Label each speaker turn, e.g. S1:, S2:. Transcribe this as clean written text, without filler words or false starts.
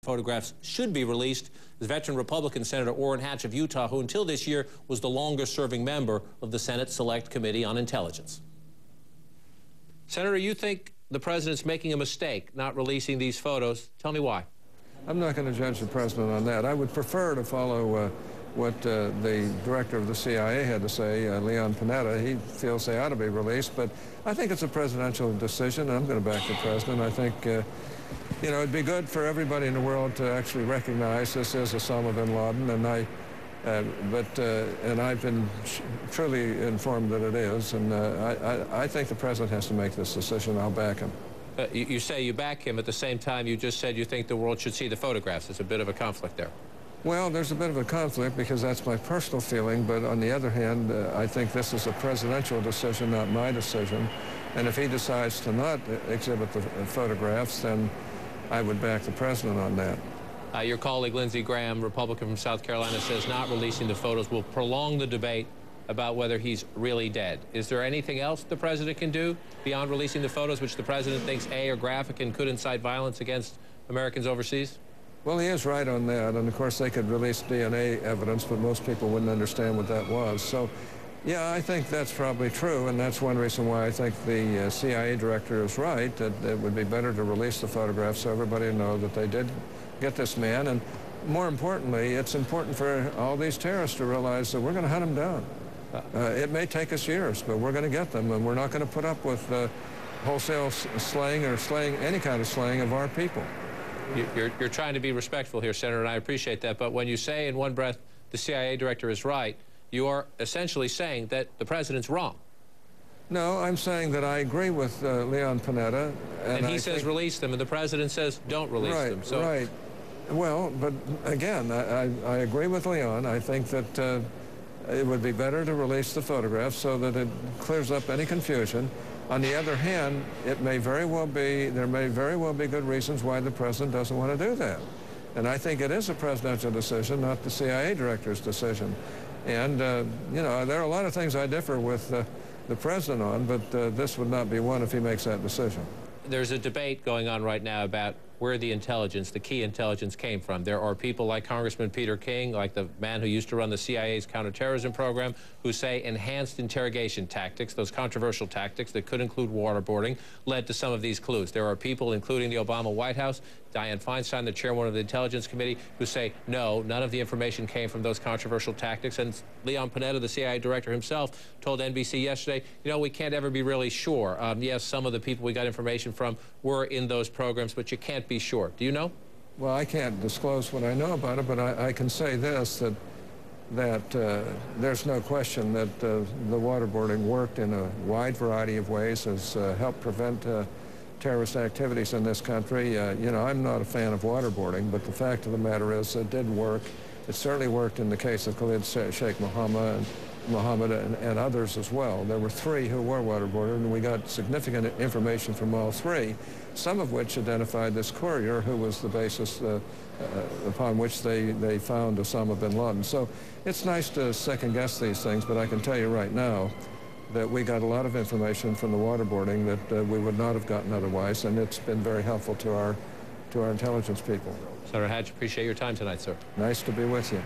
S1: Photographs should be released is veteran Republican Senator Orrin Hatch of Utah, who until this year was the longest-serving member of the Senate Select Committee on Intelligence. Senator, you think the president's making a mistake not releasing these photos. Tell me why.
S2: I'm not going to judge the president on that. I would prefer to follow what the director of the CIA had to say, Leon Panetta. He feels they ought to be released, but I think it's a presidential decision, and I'm going to back the president. I think, you know, it'd be good for everybody in the world to actually recognize this is Osama bin Laden, and I've been truly informed that it is, and I think the president has to make this decision. I'll back him.
S1: You say you back him. At the same time, you just said you think the world should see the photographs. There's a bit of a conflict there.
S2: Well, there's a bit of a conflict because that's my personal feeling, but on the other hand, I think this is a presidential decision, not my decision. And if he decides to not exhibit the photographs, then I would back the president on that.
S1: Your colleague Lindsey Graham, Republican from South Carolina, says not releasing the photos will prolong the debate about whether he's really dead. Is there anything else the president can do beyond releasing the photos, which the president thinks, A, are graphic and could incite violence against Americans overseas?
S2: Well, he is right on that, and of course they could release DNA evidence, but most people wouldn't understand what that was. So, yeah, I think that's probably true, and that's one reason why I think the CIA director is right, that it would be better to release the photographs so everybody would know that they did get this man. And more importantly, it's important for all these terrorists to realize that we're going to hunt them down. It may take us years, but we're going to get them, and we're not going to put up with wholesale slaying or any kind of slaying of our people.
S1: You're trying to be respectful here, Senator, and I appreciate that. But when you say in one breath the CIA director is right, you are essentially saying that the president's wrong.
S2: No, I'm saying that I agree with Leon Panetta.
S1: And he says release them, and the president says don't release them. So.
S2: Right. Well, but again, I agree with Leon. I think that it would be better to release the photographs so that it clears up any confusion. On the other hand, there may very well be good reasons why the president doesn't want to do that. And I think it is a presidential decision, not the CIA director's decision. And, you know, there are a lot of things I differ with the president on, but this would not be one if he makes that decision.
S1: There's a debate going on right now about where the intelligence, the key intelligence, came from. There are people like Congressman Peter King, like the man who used to run the CIA's counterterrorism program, who say enhanced interrogation tactics, those controversial tactics that could include waterboarding, led to some of these clues. There are people, including the Obama White House, Dianne Feinstein, the chairwoman of the Intelligence Committee, who say, no, none of the information came from those controversial tactics. And Leon Panetta, the CIA director himself, told NBC yesterday, you know, we can't ever be really sure. Yes, some of the people we got information from were in those programs, but you can't be sure. Do you know?
S2: Well, I can't disclose what I know about it, but I can say this, that there's no question that the waterboarding worked in a wide variety of ways, has helped prevent terrorist activities in this country. You know, I'm not a fan of waterboarding, but the fact of the matter is it did work. It certainly worked in the case of Khalid Sheikh Mohammed and others as well. There were 3 who were waterboarded, and we got significant information from all 3, some of which identified this courier who was the basis upon which they found Osama bin Laden. So it's nice to second-guess these things, but I can tell you right now that we got a lot of information from the waterboarding that we would not have gotten otherwise, and it's been very helpful to our intelligence people.
S1: Senator Hatch, appreciate your time tonight, sir.
S2: Nice to be with you.